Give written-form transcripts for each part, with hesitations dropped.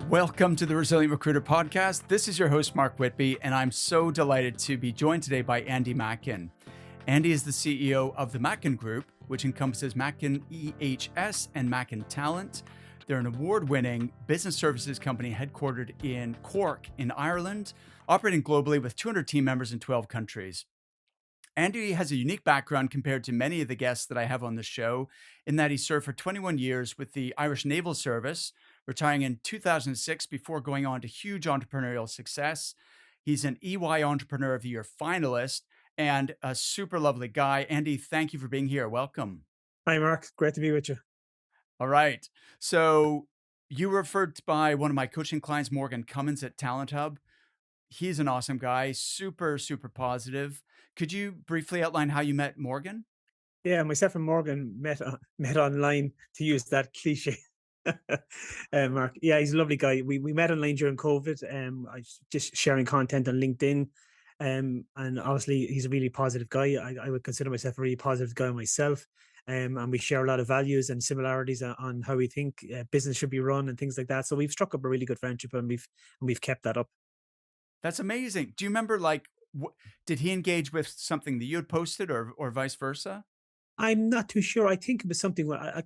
Welcome to the Resilient Recruiter Podcast. This is your host, Mark Whitby, and I'm so delighted to be joined today by Andy Mackin. Andy is the CEO of the Mackin Group, which encompasses Mackin EHS and Mackin Talent. They're an award-winning business services company headquartered in Cork in Ireland, operating globally with 200 team members in 12 countries. Andy has a unique background compared to many of the guests that I have on the show, in that he served for 21 years with the Irish Naval Service, retiring in 2006 before going on to huge entrepreneurial success. He's an EY Entrepreneur of the Year finalist and a super lovely guy. Andy, thank you for being here. Welcome. Hi, Mark. Great to be with you. All right. So you were referred by one of my coaching clients, Morgan Cummins at Talent Hub. He's an awesome guy, super, super positive. Could you briefly outline how you met Morgan? Yeah, myself and Morgan met online, to use that cliche. Mark, yeah, he's a lovely guy. We met online during COVID. I was just sharing content on LinkedIn, and obviously he's a really positive guy. I would consider myself a really positive guy myself. And we share a lot of values and similarities on how we think business should be run and things like that. So we've struck up a really good friendship, and we've kept that up. That's amazing. Do you remember, like, did he engage with something that you had posted or vice versa? I'm not too sure. I think it was something where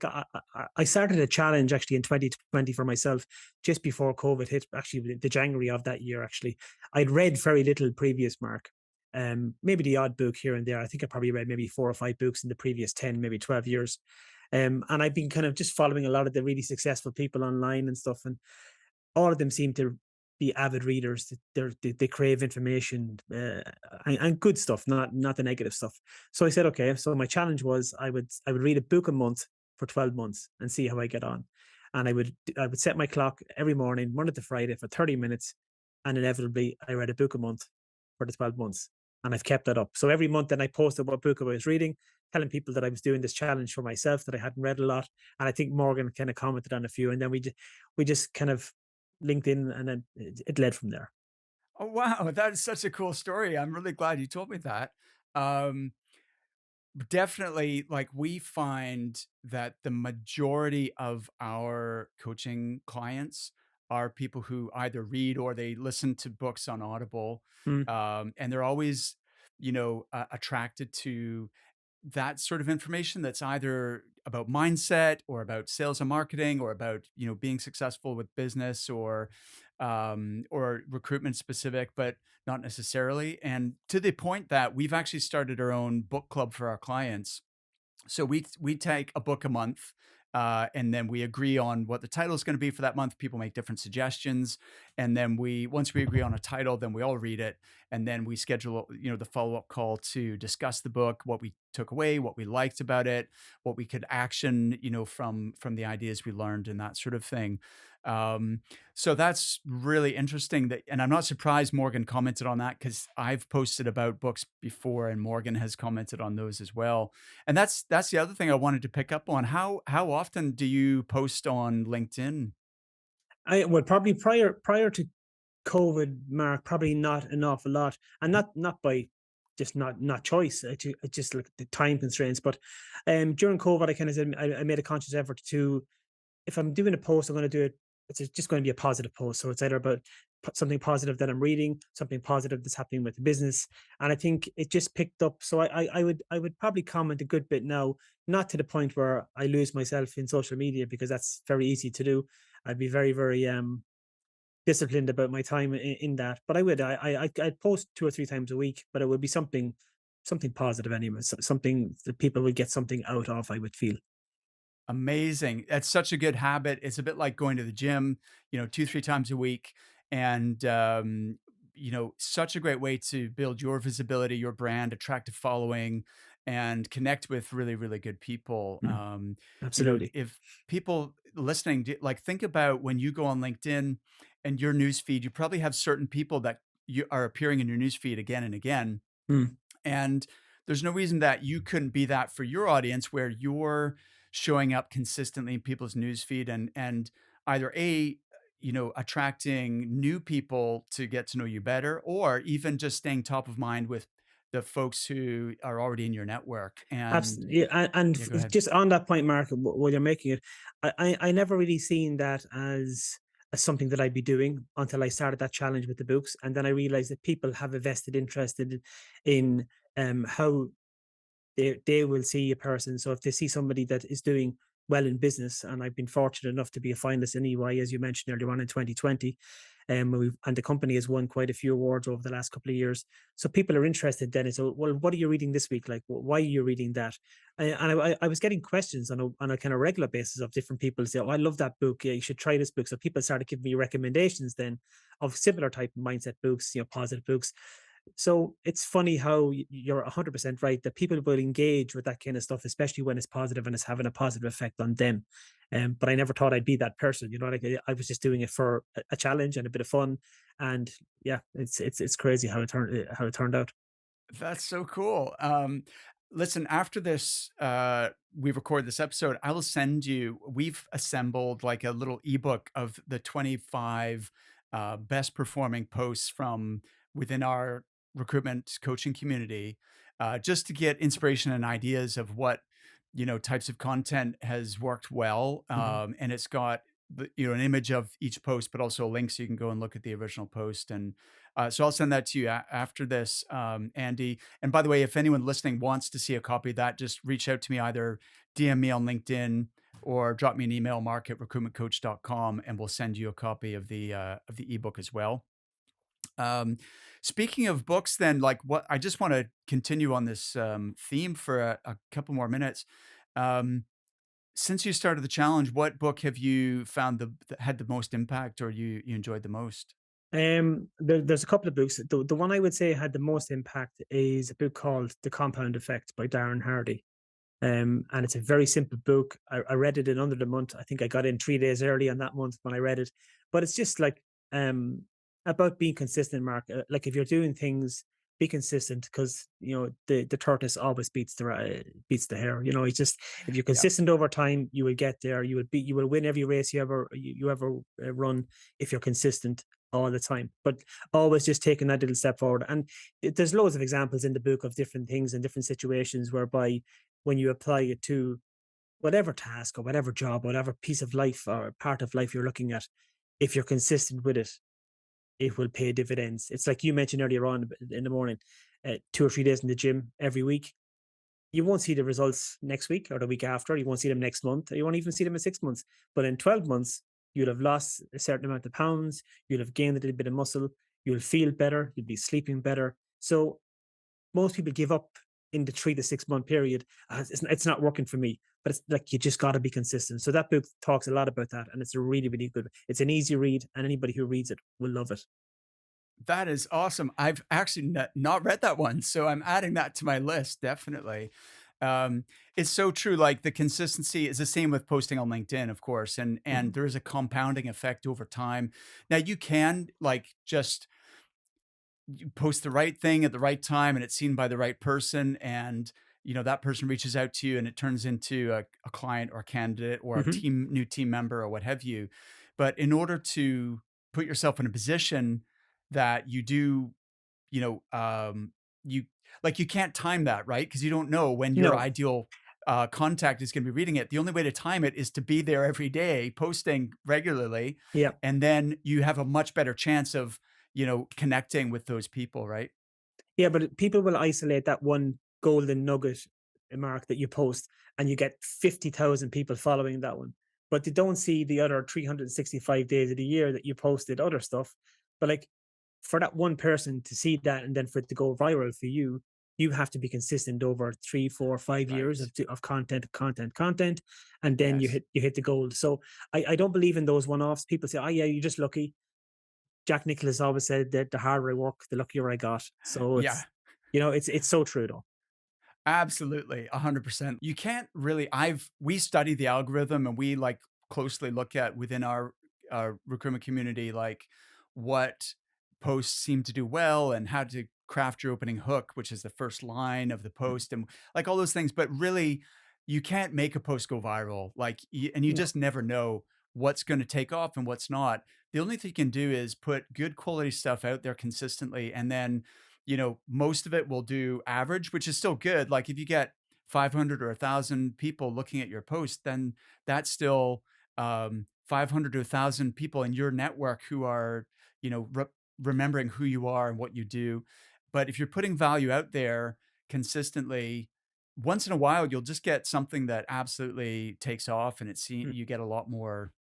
I started a challenge actually in 2020 for myself, just before COVID hit, actually the January of that year. Actually, I'd read very little previous, Mark. Maybe the odd book here and there. I think I probably read maybe 4 or 5 books in the previous 10, maybe 12 years. And I've been kind of just following a lot of the really successful people online and stuff. And all of them seem to be avid readers. They crave information, and good stuff, not the negative stuff. So I said, okay. So my challenge was I would read a book a month for 12 months and see how I get on. And I would set my clock every morning, Monday to Friday, for 30 minutes, and inevitably I read a book a month for the 12 months. And I've kept that up. So every month then I posted what book I was reading, telling people that I was doing this challenge for myself, that I hadn't read a lot. And I think Morgan kind of commented on a few. And then we just kind of LinkedIn, and then it led from there. Oh, wow. That is such a cool story. I'm really glad you told me that. Um, Definitely, like, we find that the majority of our coaching clients are people who either read or they listen to books on Audible, Mm, and they're always, attracted to that sort of information that's either about mindset or about sales and marketing or about, being successful with business or recruitment specific, but not necessarily. And to the point that we've actually started our own book club for our clients. So we take a book a month, and then we agree on what the title is going to be for that month. People make different suggestions, and then once we agree on a title, then we all read it, and then we schedule the follow up call to discuss the book, what we took away, what we liked about it, what we could action, from the ideas we learned, and that sort of thing. So that's really interesting. And I'm not surprised Morgan commented on that because I've posted about books before, and Morgan has commented on those as well. And that's the other thing I wanted to pick up on. How often do you post on LinkedIn? I well, probably prior to COVID, Mark, probably not an awful lot, and not by just not choice. It's just like the time constraints. But during COVID, I kind of said I made a conscious effort to, if I'm doing a post, I'm going to do it. It's just going to be a positive post. So it's either about something positive that I'm reading, something positive that's happening with the business, and I think it just picked up. So I would probably comment a good bit now, not to the point where I lose myself in social media, because that's very easy to do. I'd be very disciplined about my time in that. But I'd post 2 or 3 times a week, but it would be something positive anyway, something that people would get something out of, I would feel. Amazing. That's such a good habit. It's a bit like going to the gym, 2, 3 times a week. And, such a great way to build your visibility, your brand, attract a following, and connect with really, really good people. Mm, absolutely. If people listening, like, think about when you go on LinkedIn and your news feed, you probably have certain people that you are appearing in your news feed again and again. Mm, And there's no reason that you couldn't be that for your audience where you're showing up consistently in people's newsfeed and either attracting new people to get to know you better, or even just staying top of mind with the folks who are already in your network. And absolutely. And yeah, go ahead. just on that point, Mark, while you're making it, I never really seen that as as something that I'd be doing until I started that challenge with the books. And then I realized that people have a vested interest in how they will see a person. So if they see somebody that is doing well in business, and I've been fortunate enough to be a finalist in EY, as you mentioned earlier on in 2020, and the company has won quite a few awards over the last couple of years. So people are interested then. So, well, what are you reading this week? Like, why are you reading that? And I was getting questions on a kind of regular basis of different people say, "Oh, I love that book. Yeah, you should try this book." So people started giving me recommendations then of similar type mindset books, positive books. So it's funny how you're 100% right that people will engage with that kind of stuff, especially when it's positive and it's having a positive effect on them. But I never thought I'd be that person. Like I was just doing it for a challenge and a bit of fun. And yeah, it's crazy how it turned out. That's so cool. Listen, after this, we record this episode, I will send you, we've assembled like a little ebook of the 25 best performing posts from within our recruitment coaching community, just to get inspiration and ideas of what, types of content has worked well. Mhm. And it's got, an image of each post, but also a link so you can go and look at the original post. And so I'll send that to you after this, Andy. And by the way, if anyone listening wants to see a copy of that, just reach out to me, either DM me on LinkedIn or drop me an email, mark@recruitmentcoach.com, and we'll send you a copy of the ebook as well. Um, Speaking of books, then, like, what I just want to continue on this theme for a couple more minutes. Um, since you started the challenge, what book have you found that had the most impact, or you enjoyed the most? There's a couple of books. The one I would say had the most impact is a book called The Compound Effect by Darren Hardy. And it's a very simple book. I read it in under the month. I think I got in 3 days early on that month when I read it. But it's just like um, about being consistent, Mark. Like if you're doing things, be consistent because the tortoise always beats the hare. It's just if you're Yeah. consistent over time, you will get there. You will win every race you ever run if you're consistent all the time. But always just taking that little step forward. And there's loads of examples in the book of different things and different situations whereby when you apply it to whatever task or whatever job, whatever piece of life or part of life you're looking at, if you're consistent with it, it will pay dividends. It's like you mentioned earlier on in the morning, 2 or 3 days in the gym every week. You won't see the results next week or the week after. You won't see them next month. Or you won't even see them in 6 months. But in 12 months, you'll have lost a certain amount of pounds. You'll have gained a little bit of muscle. You'll feel better. You'll be sleeping better. So most people give up in the 3 to 6 month period. It's not working for me, but it's like you just got to be consistent. So that book talks a lot about that, and it's a really, really good. It's an easy read, and anybody who reads it will love it. That is awesome. I've actually not read that one, so I'm adding that to my list, definitely. Um, it's so true. Like, the consistency is the same with posting on LinkedIn, of course, and Mhm. there is a compounding effect over time. Now, you can like just you post the right thing at the right time, and it's seen by the right person, and that person reaches out to you, and it turns into a client or a candidate or a Mhm. new team member or what have you. But in order to put yourself in a position that you do, you know, you you can't time that, right? Because you don't know when your No. ideal contact is going to be reading it. The only way to time it is to be there every day, posting regularly, Yeah. and then you have a much better chance of connecting with those people, right? Yeah, but people will isolate that one golden nugget, Mark, that you post, and you get 50,000 people following that one. But they don't see the other 365 days of the year that you posted other stuff. But like for that one person to see that and then for it to go viral for you, you have to be consistent over 3, 4, 5 years Right. of content, and then Yes. you hit the goal. So I don't believe in those one offs. People say, "Oh yeah, you're just lucky." Jack Nicholas always said that the harder I work, the luckier I got. So Yeah. it's so true though. Absolutely, 100%. You can't really we study the algorithm, and we, like, closely look at within our recruitment community, like, what posts seem to do well and how to craft your opening hook, which is the first line of the Mhm. post, and, like, all those things, but really, you can't make a post go viral, like, you No. just never know what's gonna take off and what's not. The only thing you can do is put good quality stuff out there consistently, and then most of it will do average, which is still good. Like, if you get 500 or 1,000 people looking at your post, then that's still 500 to 1,000 people in your network who are, you know, remembering who you are and what you do. But if you're putting value out there consistently, once in a while you'll just get something that absolutely takes off, and Mm. you get a lot more,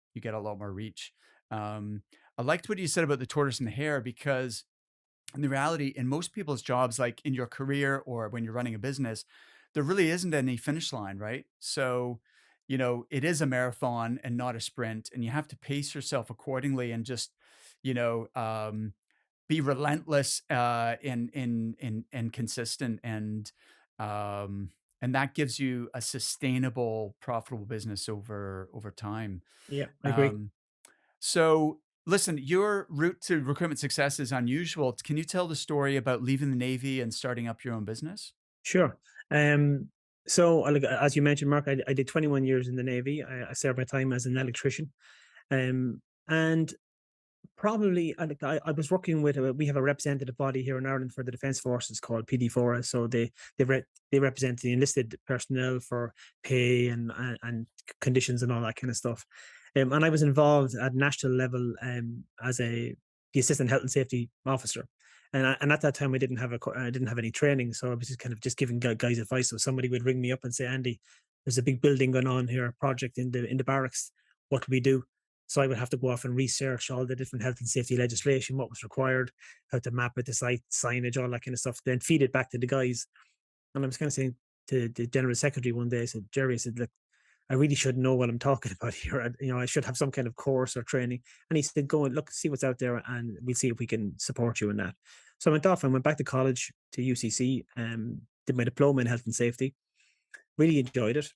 reach. Um, I liked what you said about the tortoise and the hare, because in the reality, in most people's jobs, like in your career or when you're running a business, there really isn't any finish line, right? So, it is a marathon and not a sprint, and you have to pace yourself accordingly and just, you know, be relentless, and consistent, um, and that gives you a sustainable, profitable business over time. Yeah, I agree. Um, so, listen, your route to recruitment success is unusual. Can you tell the story about leaving the Navy and starting up your own business? Sure. Um, so, like, as you mentioned, Mark, I did 21 years in the Navy. I served my time as an electrician. And probably, I was working with, we have a representative body here in Ireland for the Defence Forces called PD4. So they represent the enlisted personnel for pay and conditions and all that kind of stuff. And I was involved at national level as the assistant health and safety officer. And at that time, I didn't have any training, so I was just kind of just giving guys advice. So somebody would ring me up and say, "Andy, there's a big building going on here, a project in the barracks. What can we do?" So I would have to go off and research all the different health and safety legislation, what was required, how to map it, the site, signage, all that kind of stuff, then feed it back to the guys. And I was kind of saying to the general secretary one day, I said, Jerry, I said, look, I really should know what I'm talking about here. I should have some kind of course or training. And he said, go and look, see what's out there, and we'll see if we can support you in that. So I went off and went back to college to UCC, did my diploma in health and safety, really enjoyed it.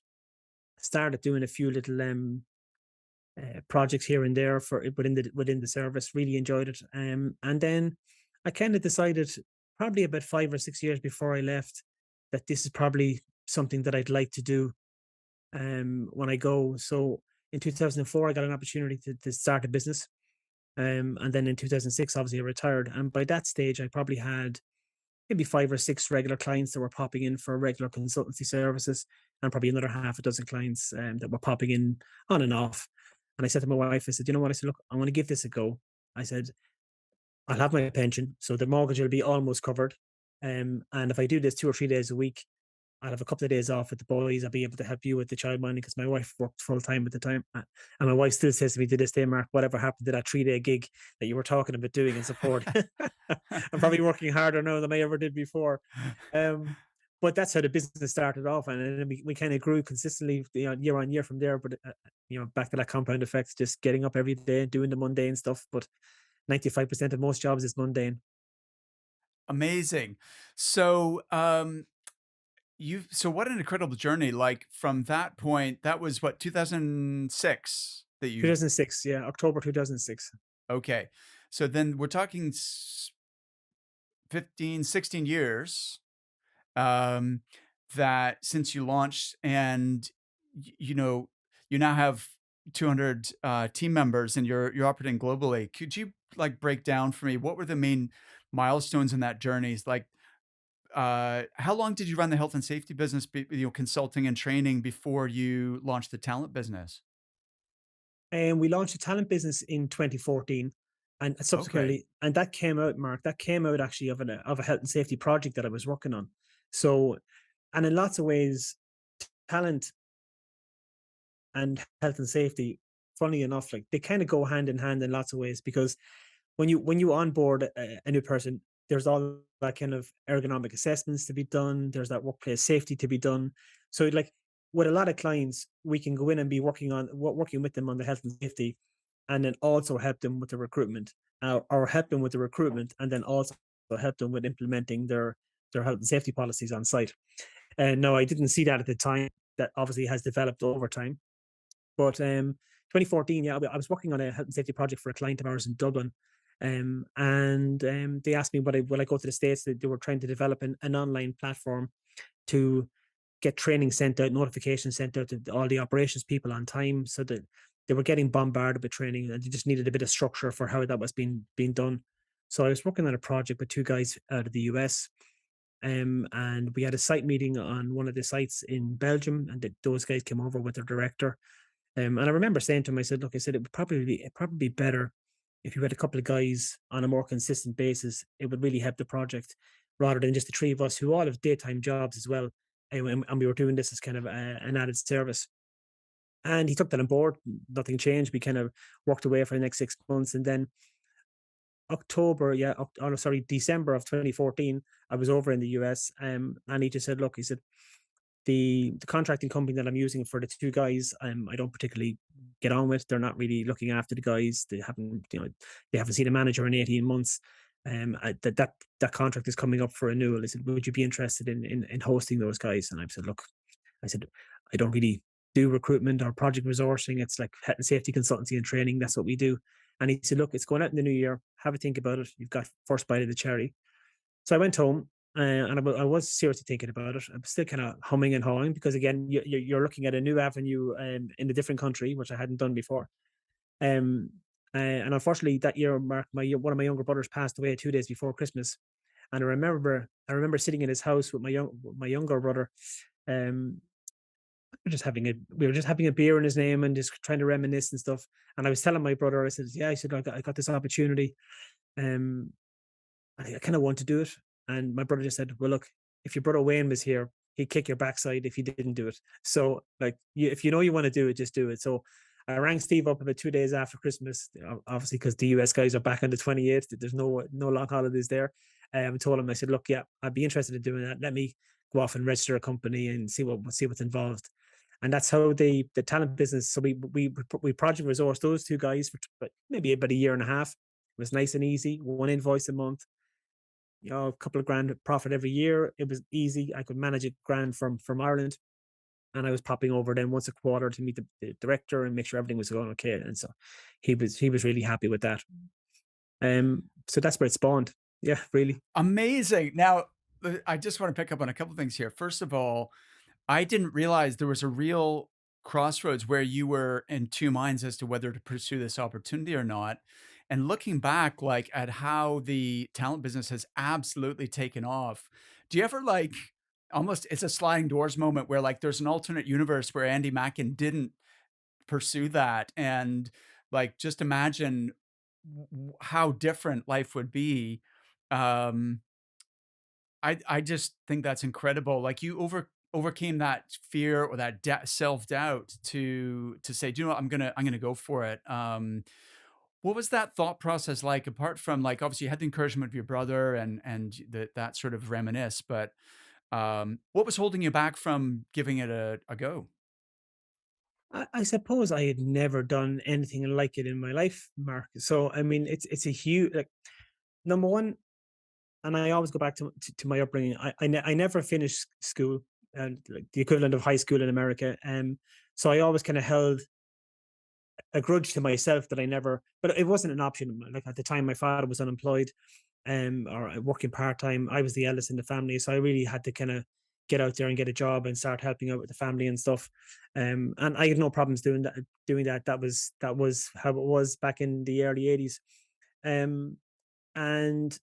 Started doing a few little projects here and there for within the service. Really enjoyed it, and then I kind of decided probably about 5 or 6 years before I left that this is probably something that I'd like to do when I go. So in 2004, I got an opportunity to start a business, and then in 2006, obviously, I retired. And by that stage, I probably had maybe 5 or 6 regular clients that were popping in for regular consultancy services, and probably another half a dozen clients that were popping in on and off. And I said to my wife, I said, you know what? I said, look, I want to give this a go. I said, I'll have my pension, so the mortgage will be almost covered. And if I do this 2 or 3 days a week, I'll have a couple of days off with the boys. I'll be able to help you with the child minding because my wife worked full time at the time. And my wife still says to me to this day, Mark, whatever happened to that 3 day gig that you were talking about doing in support? I'm probably working harder now than I ever did before. Um, but that's how the business started off. And then we kind of grew consistently, year on year from there. But, back to that compound effect, just getting up every day, doing the mundane stuff. But 95% of most jobs is mundane. Amazing. So, what an incredible journey. Like, from that point, that was what, 2006 that you 2006, yeah, October 2006. okay. So then we're talking 15, 16 years, um, that since you launched, and you now have 200 team members, and you're operating globally. Could you, like, break down for me what were the main milestones in that journey? Like, how long did you run the health and safety business, consulting and training, before you launched the talent business? And we launched a talent business in 2014. And Okay. subsequently, and that came out, Mark, that came out actually of a health and safety project that I was working on. So, and in lots of ways, talent and health and safety, funny enough, like they kind of go hand in hand in lots of ways because when you onboard a new person, there's all that kind of ergonomic assessments to be done. There's that workplace safety to be done. So, like with a lot of clients, we can go in and be working with them on the health and safety, and then also help them with the recruitment, or help them with the recruitment, and then also help them with implementing their health and safety policies on site. And no, I didn't see that at the time. That obviously has developed over time. But 2014, yeah, I was working on a health and safety project for a client of ours in Dublin. And they asked me would I go to the States. They were trying to develop an online platform to get training sent out, notifications sent out to all the operations people on time, so that they were getting bombarded with training and they just needed a bit of structure for how that was being done. So I was working on a project with two guys out of the US. And we had a site meeting on one of the sites in Belgium, and those guys came over with their director, And I remember saying to him, I said, look, I said, it'd probably be better if you had a couple of guys on a more consistent basis. It would really help the project rather than just the three of us who all have daytime jobs as well. And we were doing this as kind of an added service. And he took that on board. Nothing changed. We kind of worked away for the next 6 months. And then October, yeah, oh no, sorry, December of 2014, I was over in the US. And he just said, look, he said, the contracting company that I'm using for the two guys, I don't particularly get on with. They're not really looking after the guys. They haven't seen a manager in 18 months. That contract is coming up for renewal. I said, would you be interested in hosting those guys? And I said, look, I said, I don't really do recruitment or project resourcing. It's like health and safety consultancy and training. That's what we do. And he said, look, it's going out in the new year. Have a think about it. You've got first bite of the cherry. So I went home, and I was seriously thinking about it. I'm still kind of humming and hawing because again, you're looking at a new avenue in a different country, which I hadn't done before. Um, and unfortunately, that year, Mark, one of my younger brothers passed away 2 days before Christmas, and I remember sitting in his house with my younger brother. Um, we were just having a beer in his name and just trying to reminisce and stuff. And I was telling my brother, I said, yeah, I said, I got this opportunity. Um, I kind of want to do it. And my brother just said, well, look, if your brother Wayne was here, he'd kick your backside if you didn't do it. So, like, if you know you want to do it, just do it. So, I rang Steve up about 2 days after Christmas, obviously because the US guys are back on the 28th. There's no long holidays there. Told him, I said, look, yeah, I'd be interested in doing that. Let me go off and register a company and see what's involved. And that's how the talent business. So we project resourced those two guys for maybe about a year and a half. It was nice and easy, one invoice a month, a couple of grand profit every year. It was easy. I could manage a grand from Ireland, and I was popping over then once a quarter to meet the director and make sure everything was going okay. And so he was really happy with that. So that's where it spawned. Yeah, really. Amazing. Now, I just want to pick up on a couple things here. First of all, I didn't realize there was a real crossroads where you were in two minds as to whether to pursue this opportunity or not. And looking back, like at how the talent business has absolutely taken off, do you ever like almost it's a sliding doors moment where like there's an alternate universe where Andy Mackin didn't pursue that and like just imagine how different life would be. Um, I just think that's incredible. Like you overcame that fear or that self-doubt to say, "Do you know what? I'm gonna go for it." What was that thought process like apart from like obviously you had the encouragement of your brother and that sort of reminisce, but what was holding you back from giving it a go? I suppose I had never done anything like it in my life, Mark. So I mean, it's a huge like number one, and I always go back to my upbringing. I never finished school, and like the equivalent of high school in America. So I always kind of held a grudge to myself that I never, but it wasn't an option. Like at the time, my father was unemployed, or working part time. I was the eldest in the family, so I really had to kind of get out there and get a job and start helping out with the family and stuff. And I had no problems doing that. Doing that. That was how it was back in the early '80s. Um, and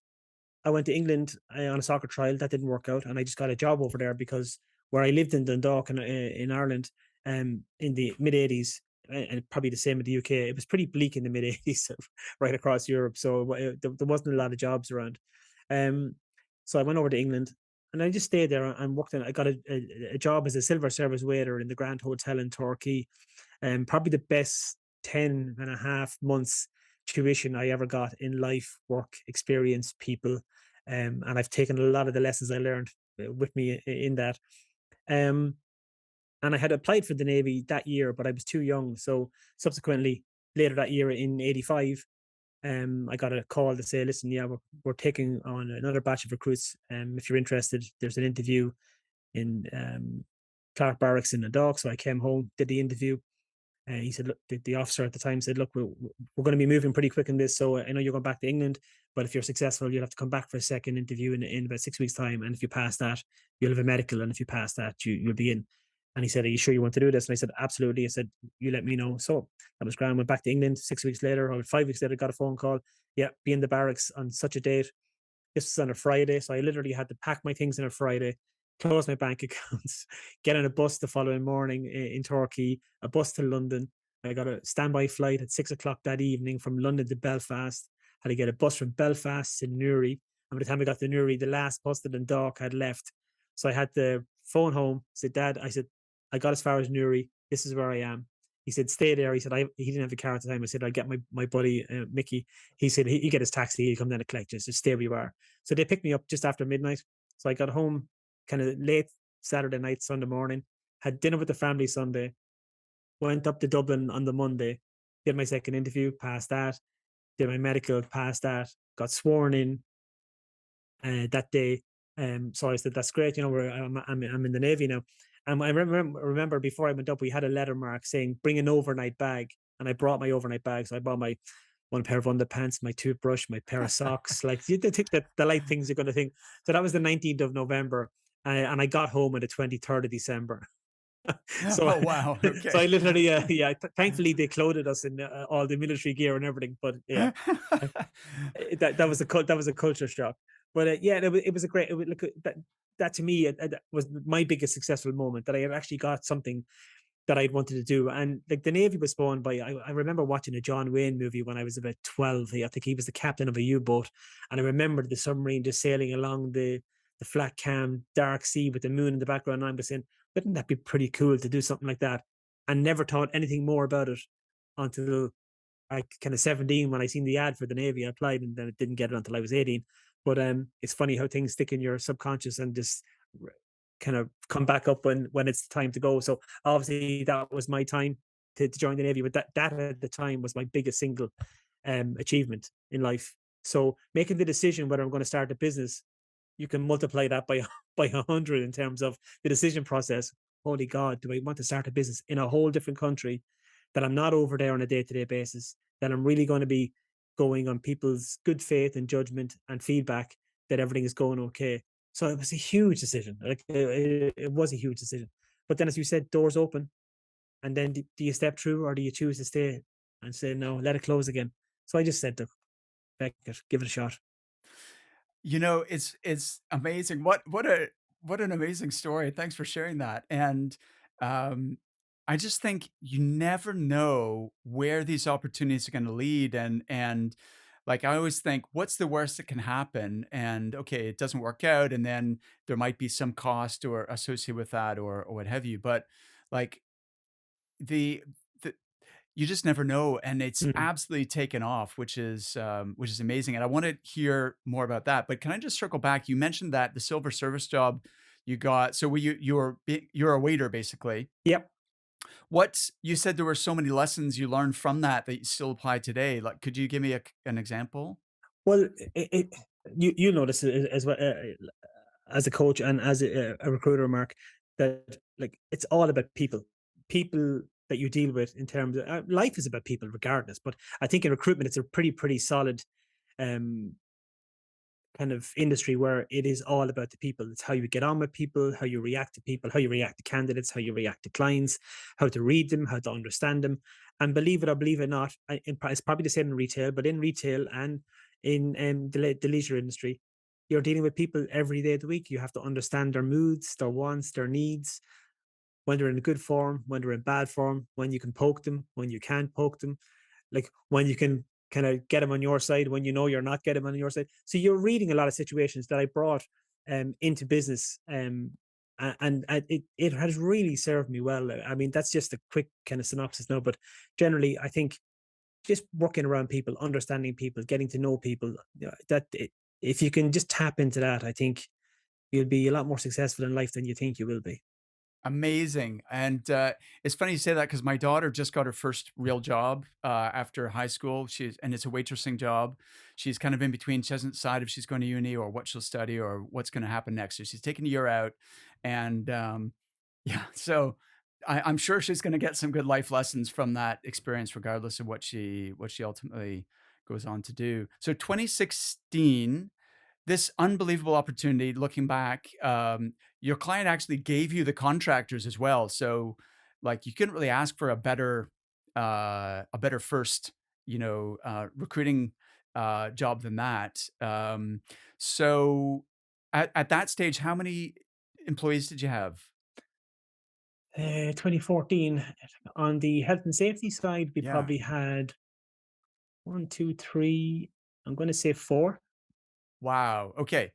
I went to England on a soccer trial. That didn't work out, and I just got a job over there because where I lived in Dundalk in Ireland, in the mid '80s, and probably the same in the UK. It was pretty bleak in the mid '80s, right across Europe. So there wasn't a lot of jobs around. Um, so I went over to England, and I just stayed there and worked. I got a job as a silver service waiter in the Grand Hotel in Torquay, and probably the best 10 and a half months tuition I ever got in life, work, experience, people. And I've taken a lot of the lessons I learned with me in that. Um, and I had applied for the Navy that year, but I was too young. So subsequently, later that year in '85, I got a call to say, listen, yeah, we're taking on another batch of recruits. If you're interested, there's an interview in Clark Barracks in the dock. So I came home, did the interview, he said, look, the officer at the time said, look, we're going to be moving pretty quick in this. So I know you're going back to England, but if you're successful, you'll have to come back for a second interview in about 6 weeks' time. And if you pass that, you'll have a medical. And if you pass that, you'll be in. And he said, are you sure you want to do this? And I said, absolutely. I said, you let me know. So I was grand, went back to England 6 weeks later, or 5 weeks later, got a phone call. Yeah, be in the barracks on such a date. This was on a Friday, so I literally had to pack my things on a Friday, close my bank accounts, get on a bus the following morning in Torquay, a bus to London. I got a standby flight at 6 o'clock that evening from London to Belfast. Had to get a bus from Belfast to Newry. And by the time I got to Newry, the last bus to Dundalk had left. So I had to phone home, said, Dad, I said, I got as far as Newry. This is where I am. He said, stay there. He said, he didn't have a car at the time. I said, I'll get my buddy, Mickey. He said, he get his taxi. He'll come down to collect you. So stay where you are. So they picked me up just after midnight. So I got home kind of late Saturday night, Sunday morning, had dinner with the family Sunday, went up to Dublin on the Monday, did my second interview, passed that, did my medical, passed that, got sworn in that day. So I said, that's great. I'm in the Navy now. And I remember before I went up, we had a letter mark saying, bring an overnight bag. And I brought my overnight bag. So I brought my one pair of underpants, my toothbrush, my pair of socks. Like you think that the light things you're going to think. So that was the 19th of November. And I got home on the 23rd of December. So, Oh, wow. so I Okay. literally, yeah. Thankfully, they clothed us in all the military gear and everything. But yeah, uh, that was a culture shock. But yeah, it was a great. It was, look, that to me that was my biggest successful moment, that I had actually got something that I'd wanted to do. And like the Navy was spawned by, I remember watching a John Wayne movie when I was about 12. I think he was the captain of a U-boat. And I remember the submarine just sailing along the flat, calm, dark sea with the moon in the background. And I was saying, wouldn't that be pretty cool to do something like that? And never thought anything more about it until I kind of 17 when I seen the ad for the Navy. I applied and then it didn't get it until I was 18. But it's funny how things stick in your subconscious and just kind of come back up when it's time to go. So obviously that was my time to join the Navy, but that at the time was my biggest single achievement in life. So making the decision whether I'm going to start a business, you can multiply that by by 100 in terms of the decision process. Holy God, do I want to start a business in a whole different country that I'm not over there on a day-to-day basis, that I'm really going to be going on people's good faith and judgment and feedback that everything is going okay. So it was a huge decision. Like it was a huge decision. But then, as you said, doors open, and then do you step through or do you choose to stay and say no, let it close again? So I just said, look, back it, give it a shot. It's amazing. What an amazing story. Thanks for sharing that. And um, I just think you never know where these opportunities are going to lead. And like I always think, what's the worst that can happen? And okay, it doesn't work out, and then there might be some cost or associated with that, or what have you. But like the the you just never know, and it's Mhm. absolutely taken off, which is amazing, and I wanna hear more about that, but can I just circle back? You mentioned that the silver service job you got, so were you're a waiter, basically. Yep. What you said there were so many lessons you learned from that that you still apply today, like, could you give me an example? Well, you know this as well, as a coach and as a recruiter, Mark, that like it's all about people, people that you deal with in terms of life is about people regardless. But I think in recruitment, it's a pretty solid um, kind of industry where it is all about the people. It's how you get on with people, how you react to people, how you react to candidates, how you react to clients, how to read them, how to understand them. And believe it or believe it not, it's probably the same in retail, but in retail and in the leisure industry, you're dealing with people every day of the week. You have to understand their moods, their wants, their needs, when they're in good form, when they're in bad form, when you can poke them, when you can't poke them, like when you can kind of get them on your side, when you know you're not getting them on your side. So you're reading a lot of situations that I brought into business, and it has really served me well. I mean, that's just a quick kind of synopsis now, but generally, I think just working around people, understanding people, getting to know people, if you can just tap into that, I think you'll be a lot more successful in life than you think you will be. Amazing, and, it's funny you say that because my daughter just got her first real job, after high school. And it's a waitressing job. She's kind of in between. She hasn't decided if she's going to uni or what she'll study or what's gonna happen next, so she's taking a year out, and, yeah, so I'm sure she's gonna get some good life lessons from that experience regardless of what she ultimately goes on to do. So 2016, this unbelievable opportunity, looking back, your client actually gave you the contractors as well. So, like, you couldn't really ask for a better first, recruiting job than that. So, at that stage, how many employees did you have? 2014. On the health and safety side, we Yeah. probably had one, two, three. I'm going to say four. Wow. Okay.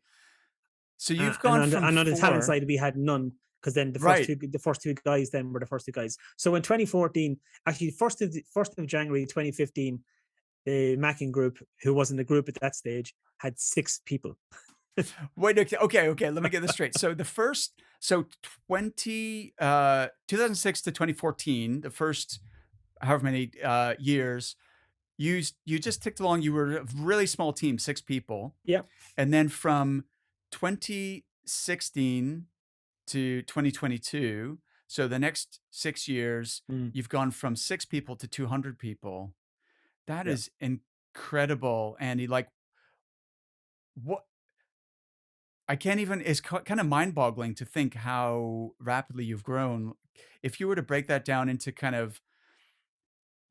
So Uh, you've and gone on from the talent 4. side, we had none because then Right. the first two guys then were the first two guys. So in 2014, actually, first of January 2015, the Mackin Group, who wasn't a group at that stage, had six people. Wait, okay, okay, okay, let me get this straight. So the first so 2006 to 2014, the first however many, years, you just ticked along, you were a really small team, 6 people, Yeah. and then from 2016 to 2022, so the next 6 years, Mm, you've gone from 6 people to 200 people. That yeah. is incredible, Andy, like, what I can't even it's kind of mind-boggling to think how rapidly you've grown. If you were to break that down into kind of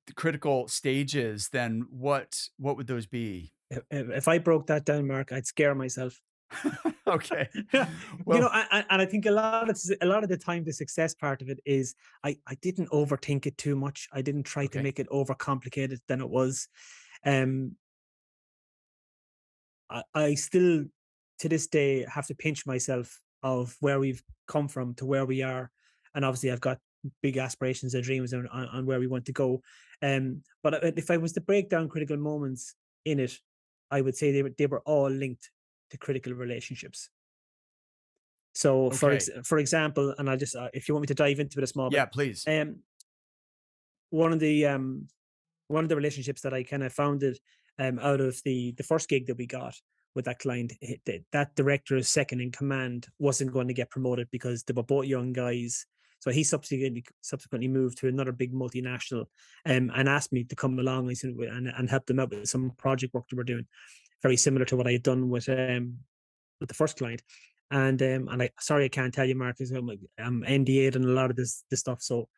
the critical stages, then what would those be? If I broke that down, Mark, I'd scare myself. Okay. You know, Well, and I think a lot of the time, the success part of it is I didn't overthink it too much. I didn't try to okay. make it overcomplicated than it was. Um, I still to this day have to pinch myself of where we've come from to where we are, and obviously I've got big aspirations and dreams on where we want to go. But if I was to break down critical moments in it, I would say they were all linked to critical relationships. So, Okay. for example, and I just if you want me to dive into it a small bit, Yeah, please. um, one of the one of the relationships that I kind of founded out of the first gig that we got with that client, that director's second in command wasn't going to get promoted because they were both young guys. So he subsequently moved to another big multinational and asked me to come along and help them out with some project work that we're doing, very similar to what I had done with the first client. And I sorry I can't tell you, Marcus, I'm NDA'd and a lot of this stuff. So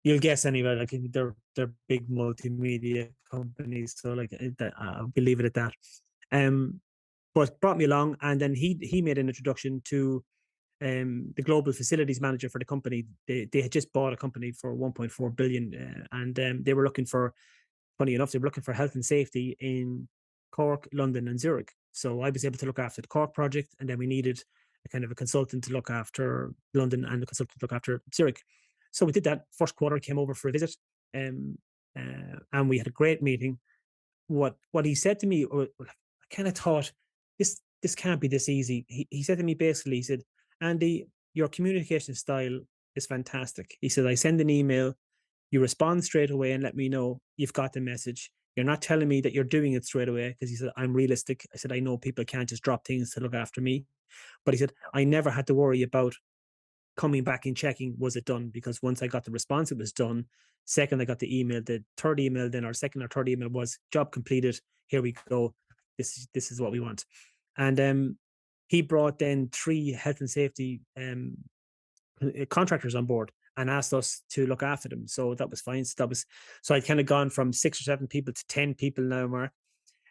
you'll guess anyway. Like they're big multimedia companies, so like I'll leave it at that. Um, but brought me along, and then he made an introduction to the global facilities manager for the company. They had just bought a company for 1.4 billion, and they were looking for, funny enough, they were looking for health and safety in Cork, London, and Zurich. So I was able to look after the Cork project, and then we needed a kind of a consultant to look after London and a consultant to look after Zurich. So we did that. First quarter came over for a visit, um, and we had a great meeting. What he said to me, I kind of thought this can't be this easy. He said to me basically, he said, Andy, your communication style is fantastic. He said, I send an email, you respond straight away and let me know you've got the message. You're not telling me that you're doing it straight away because he said, I'm realistic. I said, I know people can't just drop things to look after me. But he said, I never had to worry about coming back and checking, was it done? Because once I got the response, it was done. Second, I got the email. The third email, then our second or third email was job completed. Here we go. This is what we want. And he brought then three health and safety contractors on board and asked us to look after them. So that was fine. So I'd kind of gone from 6 or 7 people to 10 people now, Mark.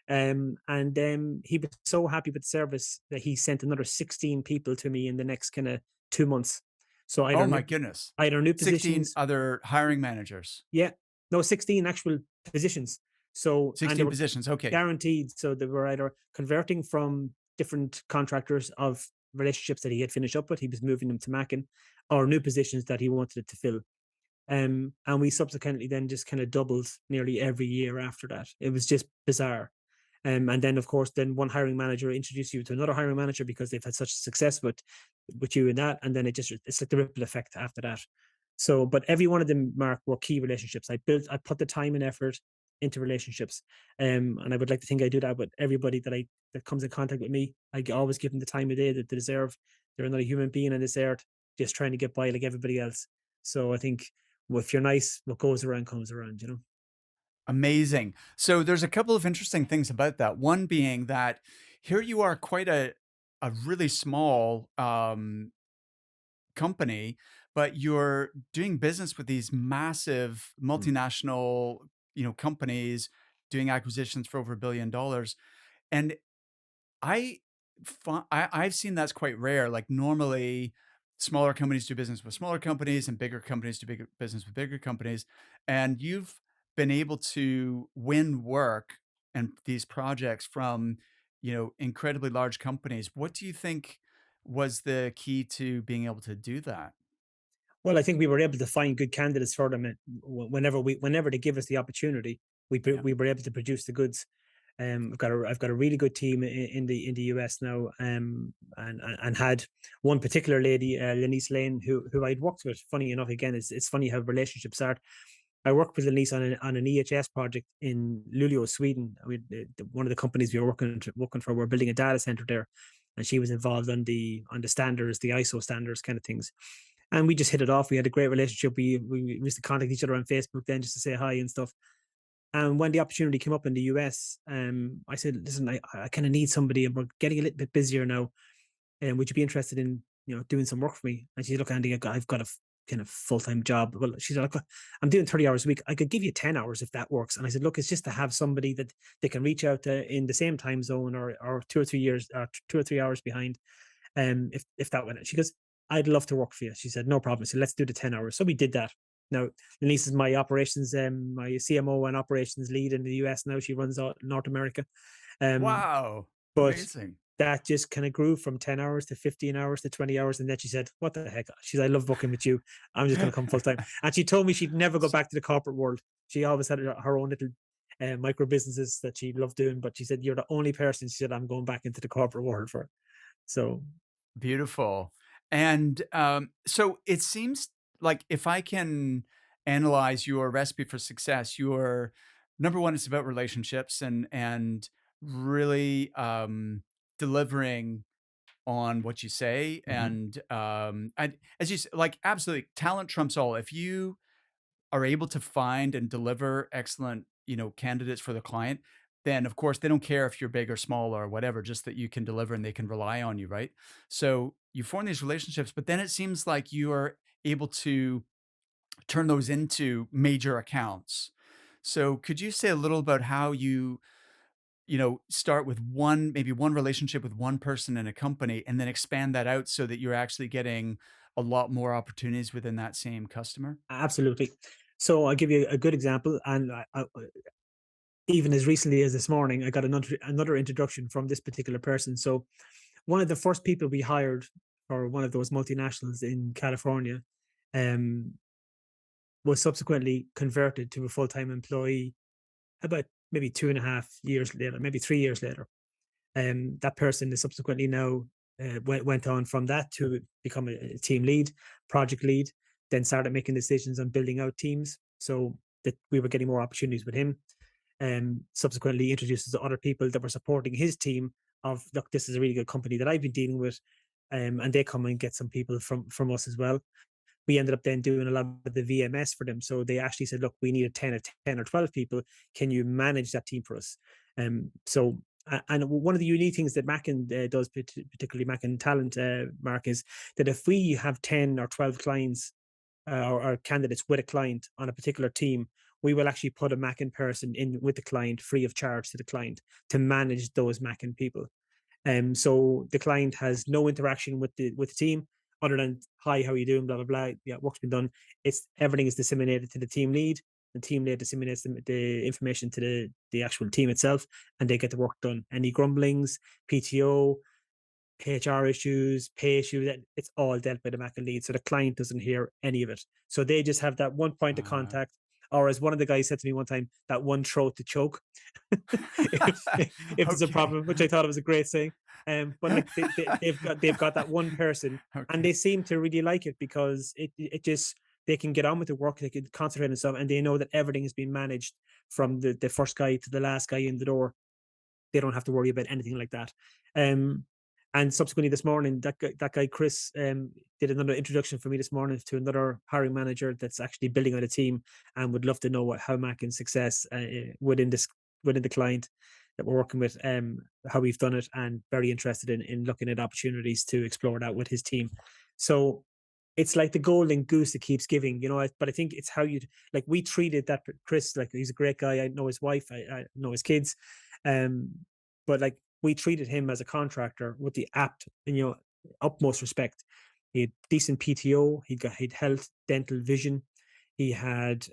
And he was so happy with the service that he sent another 16 people to me in the next kind of 2 months. So Oh my goodness. either new 16 positions, other hiring managers. yeah, no, 16 actual positions. So and they 16 were positions. Okay. guaranteed. So they were either converting from different contractors of relationships that he had finished up with. He was moving them to Mackin, or new positions that he wanted to fill. And we subsequently then just kind of doubled nearly every year after that. It was just bizarre. And then, of course, then one hiring manager introduced you to another hiring manager because they've had such success with you in that, and then it's like the ripple effect after that. So, but every one of them, Mark, were key relationships. I put the time and effort into relationships, and I would like to think I do that with everybody that comes in contact with me. I always give them the time of day that they deserve. They're another human being on this earth, just trying to get by like everybody else. So I think, well, if you're nice, what goes around comes around. You know. Amazing. So there's a couple of interesting things about that. One being that here you are quite a really small company, but you're doing business with these massive Mm. multinational, companies doing acquisitions for over $1 billion. And I've seen that's quite rare. Like normally smaller companies do business with smaller companies and bigger companies do bigger business with bigger companies. And you've been able to win work and these projects from, incredibly large companies. What do you think was the key to being able to do that? Well, I think we were able to find good candidates for them, whenever they give us the opportunity, Yeah. we were able to produce the goods. I've got a really good team in the US now, and had one particular lady, Lenise Lane, who I'd worked with. Funny enough, again, it's funny how relationships are. I worked with Lenise on an EHS project in Luleå, Sweden. One of the companies we were working for, we're building a data center there, and she was involved on the standards, the ISO standards, kind of things. And we just hit it off. We had a great relationship. We used to contact each other on Facebook then just to say hi and stuff. And when the opportunity came up in the US, I said, "Listen, I kind of need somebody, and we're getting a little bit busier now. And would you be interested in doing some work for me?" And she said, "Look, Andy, I've got a kind of full time job." Well, she said, "Look, I'm doing 30 hours a week. I could give you 10 hours if that works." And I said, "Look, it's just to have somebody that they can reach out to in the same time zone, or 2 or 3 years, 2 or 3 hours behind. If that went." She goes, "I'd love to work for you." She said, "No problem." So let's do the 10 hours. So we did that. Now, Denise is my operations, my CMO and operations lead in the US now. She runs out North America. Um, Wow. but Amazing. that just kind of grew from 10 hours to 15 hours to 20 hours. And then she said, "What the heck?" She said, "I love working with you. I'm just going to come full time." And she told me she'd never go back to the corporate world. She always had her own little micro businesses that she loved doing. But she said, "You're the only person," she said, "I'm going back into the corporate world for." So Beautiful. And, so it seems like if I can analyze your recipe for success, your number 1, it's about relationships and really, delivering on what you say, mhm. and as you like, absolutely, talent trumps all. If you are able to find and deliver excellent, candidates for the client, then of course they don't care if you're big or small or whatever, just that you can deliver and they can rely on you, right? So you form these relationships, but then it seems like you are able to turn those into major accounts. So could you say a little about how you start with maybe one relationship with one person in a company and then expand that out so that you're actually getting a lot more opportunities within that same customer? Absolutely. So I'll give you a good example. And even as recently as this morning, I got another introduction from this particular person. So one of the first people we hired for one of those multinationals in California, um, was subsequently converted to a full time employee about maybe 2.5 years later, maybe 3 years later. That person is subsequently now went on from that to become a team lead, project lead, then started making decisions on building out teams. So that we were getting more opportunities with him. Subsequently introduced us to other people that were supporting his team of, "Look, this is a really good company that I've been dealing with." And they come and get some people from us as well. We ended up then doing a lot of the VMS for them. So they actually said, "Look, we need a 10 or 12 people. Can you manage that team for us?" And one of the unique things that Mackin does, particularly Mackin Talent, Mark, is that if we have 10 or 12 clients, or candidates with a client on a particular team, we will actually put a Mackin person in with the client free of charge to the client to manage those Mackin people. So the client has no interaction with the team other than, "Hi, how are you doing? Blah blah blah. Yeah, work's been done." It's everything is disseminated to the team lead. The team lead disseminates the information to the actual team itself, and they get the work done. Any grumblings, PTO, HR issues, pay issues, it's all dealt by the Mac and lead. So the client doesn't hear any of it. So they just have that one point of Uh, contact. Or as one of the guys said to me one time, that one throat to choke if there's a okay. problem, which I thought it was a great saying. But like they've got that one person, and Okay. they seem to really like it because it just, they can get on with the work, they can concentrate on stuff, and they know that everything is being managed from the first guy to the last guy in the door. They don't have to worry about anything like that. Um, and subsequently this morning, that guy Chris, did another introduction for me this morning to another hiring manager that's actually building out a team and would love to know how Mackin's success within the client that we're working with, how we've done it, and very interested in looking at opportunities to explore that with his team. So it's like the golden goose that keeps giving, but I think it's how you, like, we treated that Chris, like, he's a great guy. I know his wife, I know his kids. Um but like, we treated him as a contractor with the utmost respect. He had decent PTO. He'd health, dental, vision. He had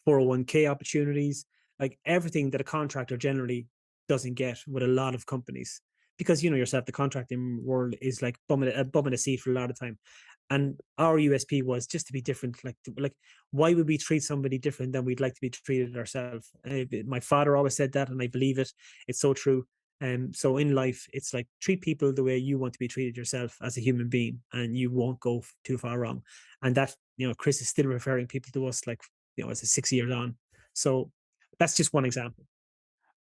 401k opportunities, like everything that a contractor generally doesn't get with a lot of companies. Because you know yourself, the contracting world is like bum in a seat for a lot of time. And our USP was just to be different. Like why would we treat somebody different than we'd like to be treated ourselves? My father always said that, and I believe it. It's so true. So in life, it's like treat people the way you want to be treated yourself as a human being, and you won't go too far wrong. And that, Chris is still referring people to us like, it's a 6 years on. So that's just one example.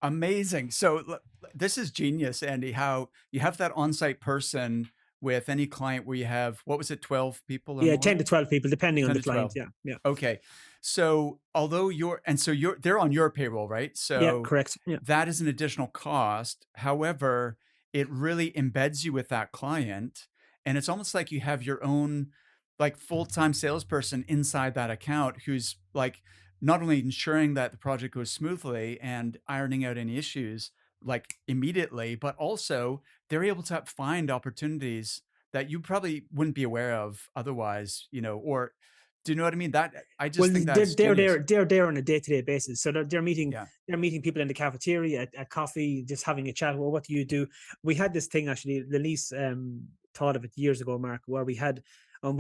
Amazing. So this is genius, Andy, how you have that on-site person with any client where you have, what was it, 12 people or Yeah, 10 more? to 12 people, depending on 10 the to client. 12. Yeah. Yeah. Okay. So although they're on your payroll, right? Yeah. So Correct. Yeah. that is an additional cost. However, it really embeds you with that client. And it's almost like you have your own like full-time salesperson inside that account who's like not only ensuring that the project goes smoothly and ironing out any issues like immediately, but also they're able to find opportunities that you probably wouldn't be aware of otherwise, or do you know what I mean? That I just Well, think that is genius. they're there on a day to day basis. So Yeah. they're meeting people in the cafeteria at coffee, just having a chat. Well, what do you do? We had this thing actually. The lease thought of it years ago, Mark, where we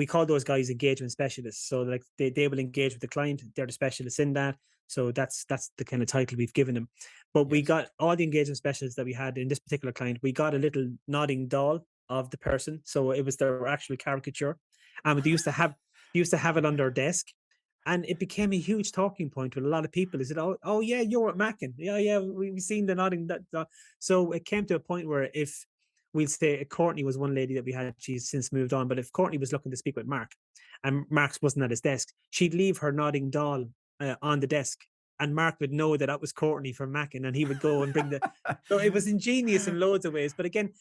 call those guys engagement specialists. So like they will engage with the client. They're the specialists in that. So that's the kind of title we've given them. But we Yes. got all the engagement specialists that we had in this particular client. We got a little nodding doll of the person, so it was their actual caricature, and they used to have it on their desk, and it became a huge talking point with a lot of people. Is it, oh yeah, you're at Mackin. Yeah, yeah, we've seen the nodding. That. So it came to a point where if we'll say Courtney was one lady that we had, she's since moved on, but if Courtney was looking to speak with Mark and Mark's wasn't at his desk, she'd leave her nodding doll on the desk, and Mark would know that that was Courtney from Mackin, and he would go and bring the. So it was ingenious in loads of ways. But again,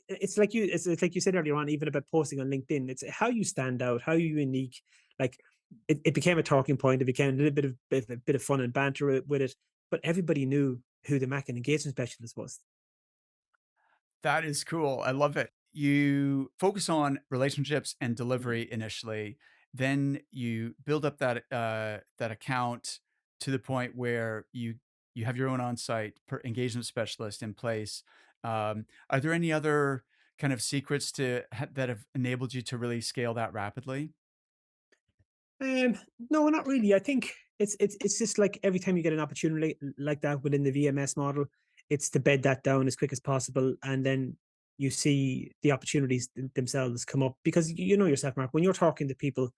it's like you said earlier on, even about posting on LinkedIn. It's how you stand out, how you unique. Like it became a talking point. It became a little bit of fun and banter with it. But everybody knew who the Mackin engagement specialist was. That is cool. I love it. You focus on relationships and Mhm. delivery initially, then you build up that account to the point where you have your own on-site engagement specialist in place. Are there any other kind of secrets that have enabled you to really scale that rapidly? Um, no, not really. I think it's just like every time you get an opportunity like that within the VMS model, it's to bed that down as quick as possible, and then you see the opportunities themselves come up because you know yourself, Mark. When you're talking to people,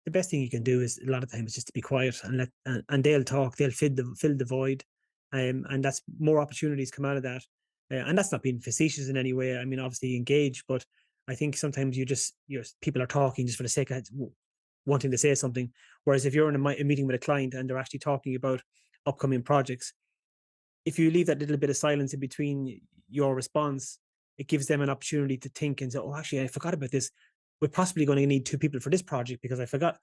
the best thing you can do is a lot of times just to be quiet and and they'll talk, they'll fill the void, and that's more opportunities come out of that. And that's not being facetious in any way. I mean, obviously engage, but I think sometimes people are talking just for the sake of wanting to say something. Whereas if you're in a meeting with a client and they're actually talking about upcoming projects, if you leave that little bit of silence in between your response, it gives them an opportunity to think and say, "Oh, actually, I forgot about this. We're possibly going to need two people for this project because I forgot."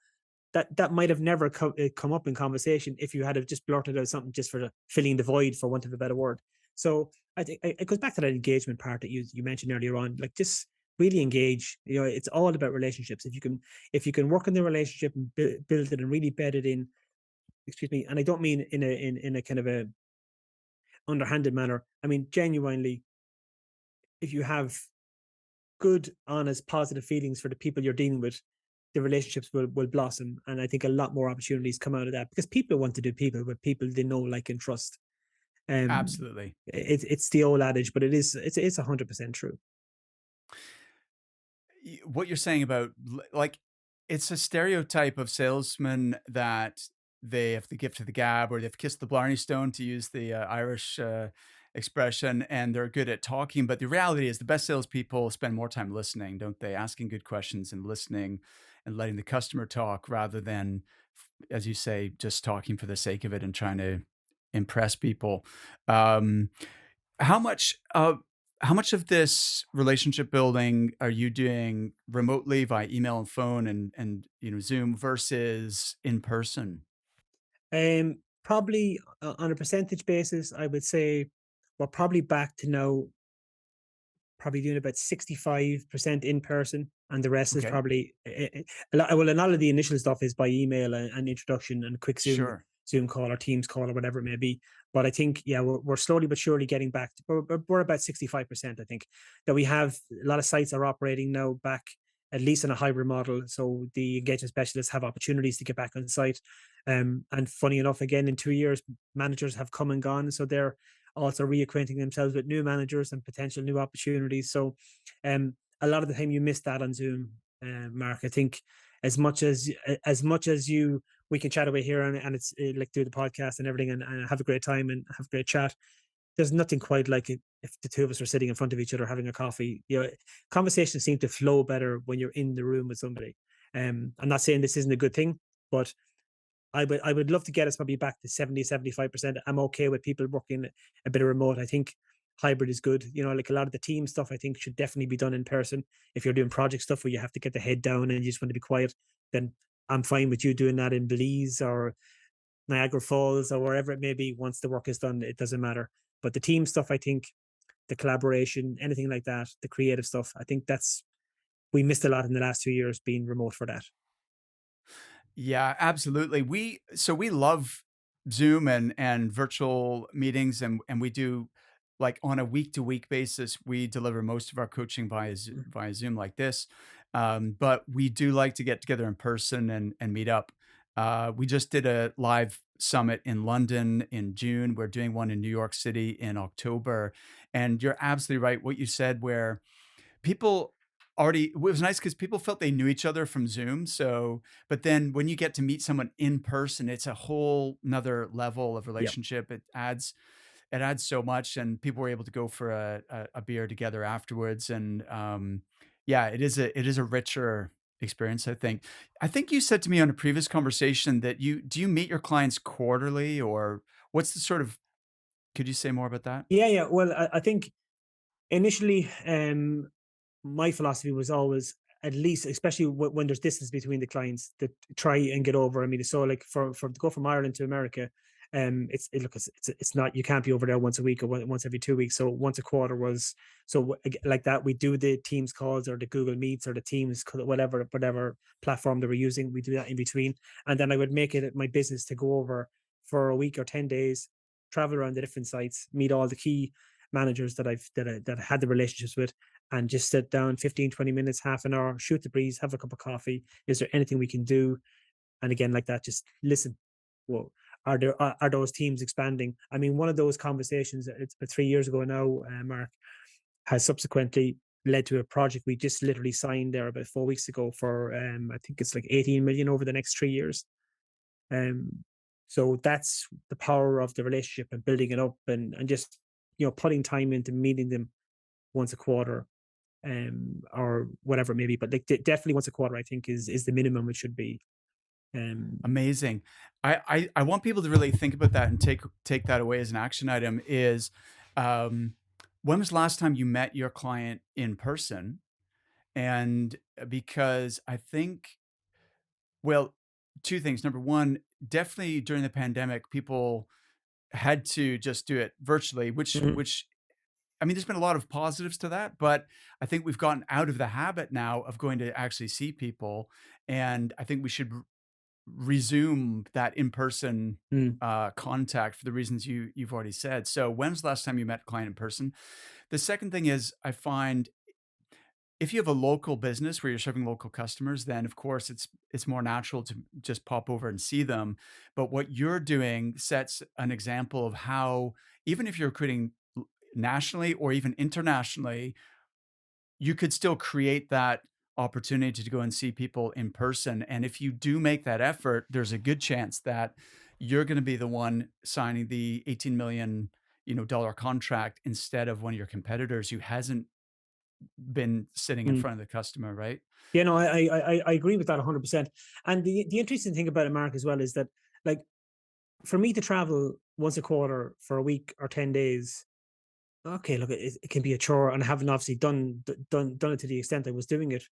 That might have never come up in conversation if you had have just blurted out something just for filling the void, for want of a better word. So I think it goes back to that engagement part that you mentioned earlier on. Like just really engage. It's all about relationships. If you can work in the relationship and build it and really bed it in. Excuse me, and I don't mean in a kind of a underhanded manner. I mean genuinely, if you have good, honest, positive feelings for the people you're dealing with, the relationships will blossom. And I think a lot more opportunities come out of that because people want to do people with people they know, like, and trust. Um, Absolutely. it's the old adage, but it's 100% true. What you're saying about like it's a stereotype of salesmen that they have the gift of the gab or they've kissed the blarney stone to use the Irish expression and they're good at talking. But the reality is the best salespeople spend more time listening, don't they? Asking good questions and listening and letting the customer talk rather than, as you say, just talking for the sake of it and trying to impress people. Um, how much how much of this relationship building are you doing remotely via email and phone and Zoom versus in person? Probably on a percentage basis, I would say we're probably back to now probably doing about 65% in person, and the rest is Okay. probably well, a lot of the initial stuff is by email and introduction and quick Sure. Zoom call or Teams call or whatever it may be. But I think, yeah, we're slowly but surely getting back. We're about 65%. I think that we have a lot of sites are operating now back at least in a hybrid model. So the engagement specialists have opportunities to get back on site. And funny enough, again, in 2 years, managers have come and gone. So they're also reacquainting themselves with new managers and potential new opportunities. So a lot of the time you miss that on Zoom, Mark. I think as much as you we can chat away here and it's like do the podcast and everything and have a great time and have a great chat. There's nothing quite like it if the two of us are sitting in front of each other having a coffee. Conversations seem to flow better when you're in the room with somebody. I'm not saying this isn't a good thing, but I would love to get us probably back to 70-75%. I'm okay with people working a bit of remote. I think hybrid is good. Like a lot of the team stuff I think should definitely be done in person. If you're doing project stuff where you have to get the head down and you just want to be quiet, then I'm fine with you doing that in Belize or Niagara Falls or wherever it may be. Once the work is done, it doesn't matter. But the team stuff, I think, the collaboration, anything like that, the creative stuff, I think that's we missed a lot in the last 2 years being remote for that. Yeah, absolutely. We love Zoom and virtual meetings, and we do, like, on a week to week basis, we deliver most of our coaching Mm. via Zoom like this. But we do like to get together in person and meet up. We just did a live summit in London in June. We're doing one in New York City in October. And you're absolutely right. What you said, where people already it was nice because people felt they knew each other from Zoom, so but then when you get to meet someone in person, it's a whole 'nother level of Yeah. relationship. It adds so much, and people were able to go for a beer together afterwards, and, yeah, it is a richer experience, I think. I think you said to me on a previous conversation that you meet your clients quarterly, or what's the sort of could you say more about that? Yeah, yeah. Well, I think initially, my philosophy was always at least, especially when there's distance between the clients, that try and get over. I mean, so like for to go from Ireland to America, look, it's not, you can't be over there once a week or once every 2 weeks. So once a quarter was like that. We do the Teams calls or the Google Meets or the Teams whatever platform they were using. We do that in between, and then I would make it my business to go over for a week or 10 days, travel around the different sites, meet all the key managers that I had the relationships with, and just sit down 15, 20 minutes, half an hour, shoot the breeze, have a cup of coffee. Is there anything we can do? And again, like that, just listen. Well, are those teams expanding? I mean, one of those conversations, it's about 3 years ago now, Mark, has subsequently led to a project we just literally signed there about 4 weeks ago for I think it's like 18 million over the next 3 years. Um, so that's the power of the relationship and building it up and just putting time into meeting them once a quarter, or whatever it may be. But like definitely once a quarter, I think is the minimum it should be. Um, Amazing. I want people to really think about that and take that away as an action item is, um, when was the last time you met your client in person? And, because I think well, 2 things. Number 1, definitely during the pandemic, people had to just do it virtually, which mhm, which I mean, there's been a lot of positives to that, but I think we've gotten out of the habit now of going to actually see people, and I think we should resume that in-person, mm, contact for the reasons you've already said. So when's the last time you met a client in person? The second thing is I find if you have a local business where you're serving local customers, then of course it's more natural to just pop over and see them. But what you're doing sets an example of how even if you're recruiting nationally or even internationally, you could still create that opportunity to go and see people in person, and if you do make that effort, there's a good chance that you're gonna be the one signing the 18 million, dollar contract instead of one of your competitors who hasn't been sitting in mm. front of the customer, right? Yeah, no, I agree with that 100%. And the interesting thing about it, Mark, as well, is that like for me to travel once a quarter for a week or 10 days, okay, look, it can be a chore, and I haven't obviously done it to the extent I was doing it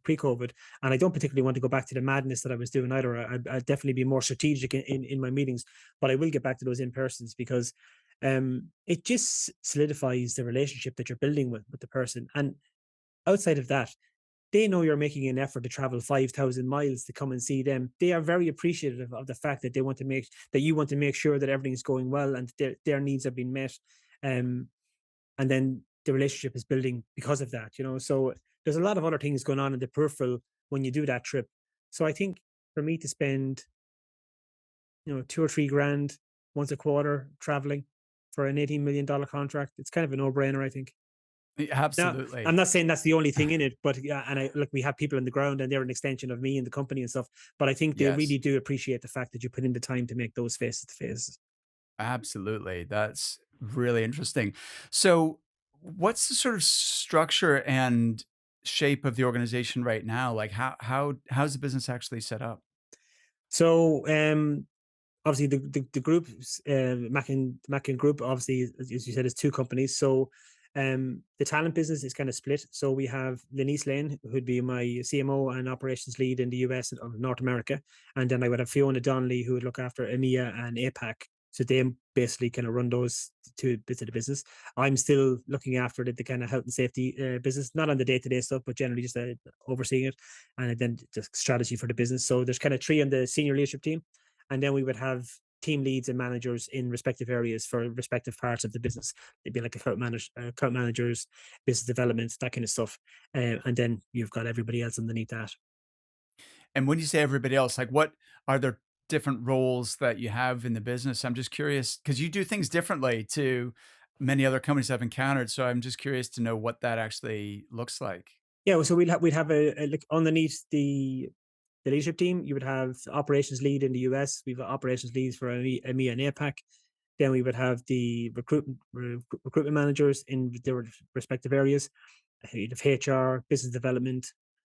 pre-COVID, and I don't particularly want to go back to the madness that I was doing either. I'd definitely be more strategic in my meetings, but I will get back to those in persons because It just solidifies the relationship that you're building with the person. And outside of that, they know you're making an effort to travel 5,000 miles to come and see them. They are very appreciative of the fact that they want to make that you want to make sure that everything's going well and their needs are being met. Um, and then the relationship is building because of that, you know. So there's a lot of other things going on in the peripheral when you do that trip. So I think for me to spend, 2 or 3 grand once a quarter traveling for an $18 million contract, it's kind of a no-brainer, I think. Now, I'm Absolutely. not saying that's the only thing in it, but yeah, and I look, we have people on the ground and they're an extension of me and the company and stuff. But I think they Yes. really do appreciate the fact that you put in the time to make those faces to faces. Absolutely. That's really interesting. So, what's the sort of structure and shape of the organization right now? Like how's the business actually set up? So obviously the group, Mackin Group, obviously as you said, is two companies. So the talent business is kind of split. So we have Lenise Lane, who'd be my CMO and operations lead in the US or North America, and then I would have Fiona Donnelly, who would look after EMEA and APAC. So they basically kind of run those two bits of the business. I'm still looking after the kind of health and safety business, not on the day-to-day stuff, but generally just overseeing it, and then just strategy for the business. So there's kind of three on the senior leadership team, and then we would have team leads and managers in respective areas for respective parts of the business. They'd be like account managers, business development, that kind of stuff. And then you've got everybody else underneath that. And when you say everybody else, like what are there different roles that you have in the business? I'm just curious because you do things differently to many other companies I've encountered. So I'm just curious to know what that actually looks like. Yeah, well, so we'd have a like underneath the leadership team, you would have operations lead in the US. We've got operations leads for EMEA and APAC. Then we would have the recruitment managers in their respective areas. You'd have HR, business development,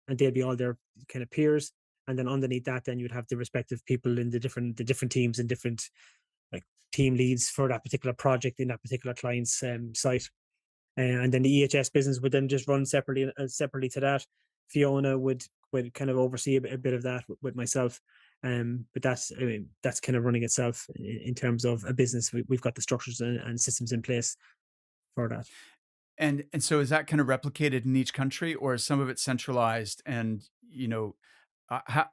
and they'd be all their kind of peers. And then underneath that, then you'd have the respective people in the different teams and different like team leads for that particular project in that particular client's site. And then the EHS business would then just run separately to that. Fiona would kind of oversee a bit of that with myself. But that's kind of running itself in terms of a business. We've got the structures and systems in place for that. And so is that kind of replicated in each country or is some of it centralized? And, uh, how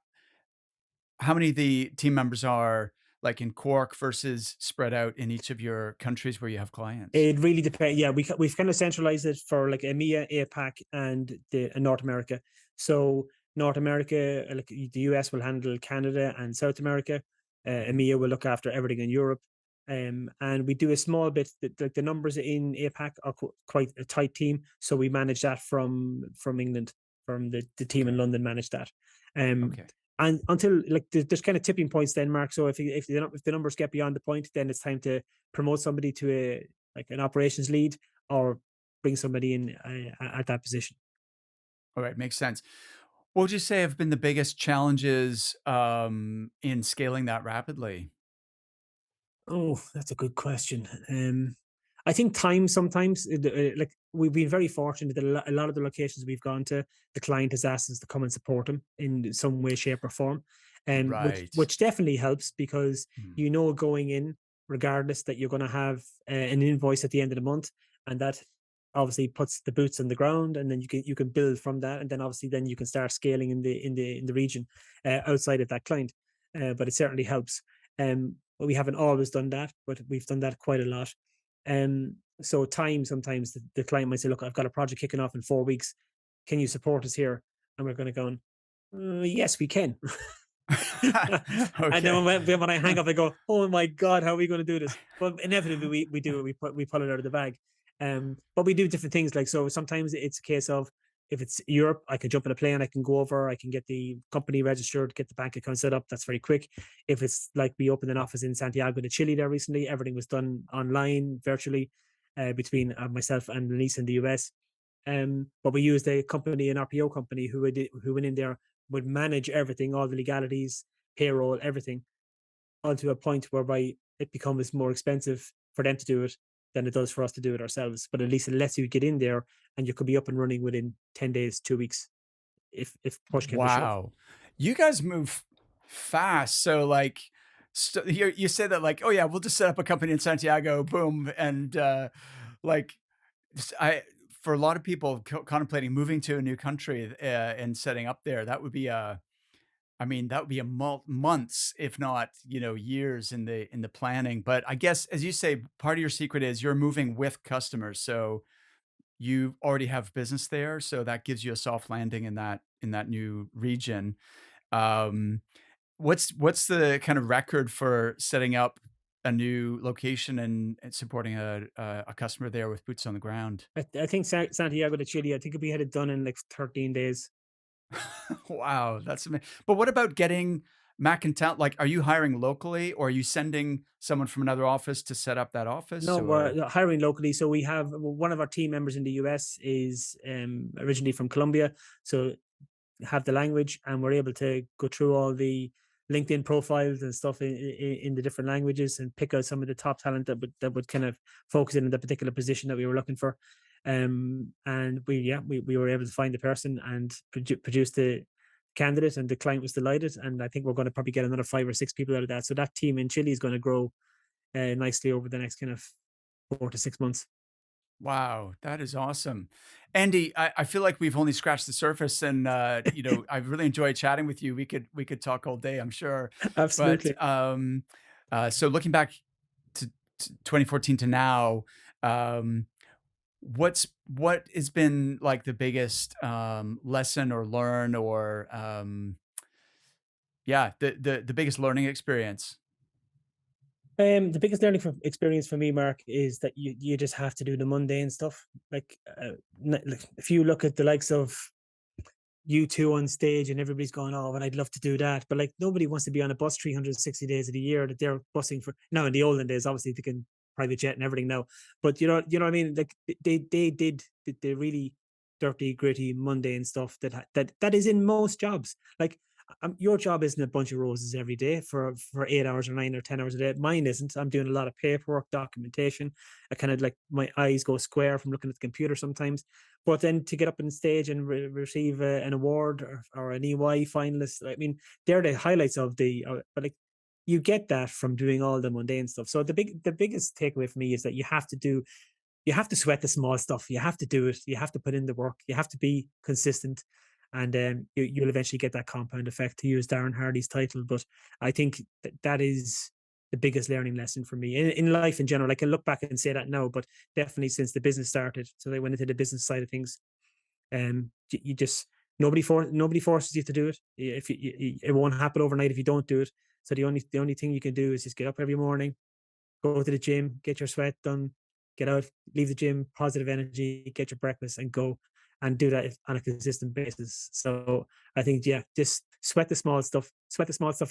how many of the team members are like in Cork versus spread out in each of your countries where you have clients? It really depends. Yeah, we've kind of centralized it for like EMEA, APAC, and the North America. So North America, like the US will handle Canada and South America. Mhm. EMEA will look after everything in Europe. And we do a small bit. Like the numbers in APAC are quite a tight team, so we manage that from England, from the team in Okay. London manage that. Um, Okay. and until like there's kind of tipping points then, Mark. So if the numbers get beyond the point, then it's time to promote somebody to a like an operations lead or bring somebody in at that position. All right. Makes sense. What would you say have been the biggest challenges in scaling that rapidly? Oh, that's a good question. I think time sometimes, like we've been very fortunate that a lot of the locations we've gone to, the client has asked us to come and support them in some way, shape, or form, and which Right. which definitely helps because Mm. going in, regardless that you're going to have an invoice at the end of the month, and that obviously puts the boots on the ground, and then you can build from that, and then obviously then you can start scaling in the region outside of that client. But it certainly helps. But we haven't always done that, but we've done that quite a lot. So time sometimes the client might say, "Look, I've got a project kicking off in 4 weeks. Can you support us here?" And we're going to go, "Yes, we can." And then Okay. when I hang up, I go, "Oh my god, how are we going to do this?" But inevitably, we do it. We pull it out of the bag. But we do different things. Like so, sometimes it's a case of if it's Europe, I can jump in a plane, I can go over, I can get the company registered, get the bank account set up. That's very quick. If it's like we opened an office in Santiago de Chile there recently, everything was done online, virtually, between myself and Denise in the US. But we used a company, an RPO company, who went in there, would manage everything, all the legalities, payroll, everything, onto a point whereby it becomes more expensive for them to do it than it does for us to do it ourselves. But at least it lets you get in there and you could be up and running within 10 days, 2 weeks, if push came to shove. Wow. You guys move fast. So like So you say that like, "Oh, yeah, we'll just set up a company in Santiago, boom," and, like, I for a lot of people contemplating moving to a new country, and setting up there, that would be a I mean, that would be a months, if not, years in the planning. But I guess, as you say, part of your secret is you're moving with customers, so you already have business there, so that gives you a soft landing in that new region. Um, what's the kind of record for setting up a new location and supporting a customer there with boots on the ground? I think Santiago de Chile, I think we had it done in like 13 days. Wow, that's ama but what about getting Mackin Talent? Like, are you hiring locally, or are you sending someone from another office to set up that office, No, we're or hiring locally. So we have one of our team members in the US is originally from Colombia. So have the language, and we're able to go through all the LinkedIn profiles and stuff in the different languages and pick out some of the top talent that would kind of focus in on the particular position that we were looking for. And we were able to find the person and produce the candidate, and the client was delighted. And I think we're going to probably get another 5 or 6 people out of that. So that team in Chile is going to grow nicely over the next kind of 4 to 6 months. wow, that is awesome. Andy, I feel like we've only scratched the surface and, I've really enjoyed chatting with you. We could talk all day, I'm sure. But, Absolutely. so looking back to 2014 to now, um, what has been, like, the biggest, lesson or learn or, yeah, the biggest learning experience? The biggest learning from experience for me, Mark, is that you just have to do the mundane stuff. Like if you look at the likes of U2 on stage and everybody's going, oh, and I'd love to do that. But like nobody wants to be on a bus 360 days of the year that they're busing for. Now, in the olden days, obviously they can private jet and everything now. But you know what I mean? Like they did the really dirty, gritty, mundane stuff that is in most jobs. Like your job isn't a bunch of roses every day for 8 hours or 9 or 10 hours a day. Mine isn't. I'm doing a lot of paperwork, documentation. I kind of like my eyes go square from looking at the computer sometimes. But then to get up on stage and receive an award or an EY finalist, I mean, they're the highlights of the. But like, you get that from doing all the mundane stuff. So the biggest takeaway for me is that you have to sweat the small stuff. You have to do it. You have to put in the work. You have to be consistent, and you'll eventually get that compound effect. To use Darren Hardy's title, but I think that is the biggest learning lesson for me in life in general. I can look back and say that now, but definitely since the business started, so they went into the business side of things. You just nobody forces you to do it. If it won't happen overnight if you don't do it. So the only thing you can do is just get up every morning, go to the gym, get your sweat done, get out, leave the gym, positive energy, get your breakfast, and go and do that on a consistent basis. So I think, yeah, just sweat the small stuff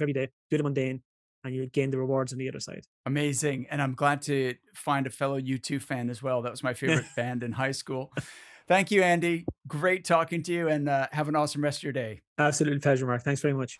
every day, do the mundane, and you gain the rewards on the other side. Amazing, and I'm glad to find a fellow U2 fan as well. That was my favorite band in high school. Thank you, Andy. Great talking to you, and, have an awesome rest of your day. Absolute pleasure, Mark. Thanks very much.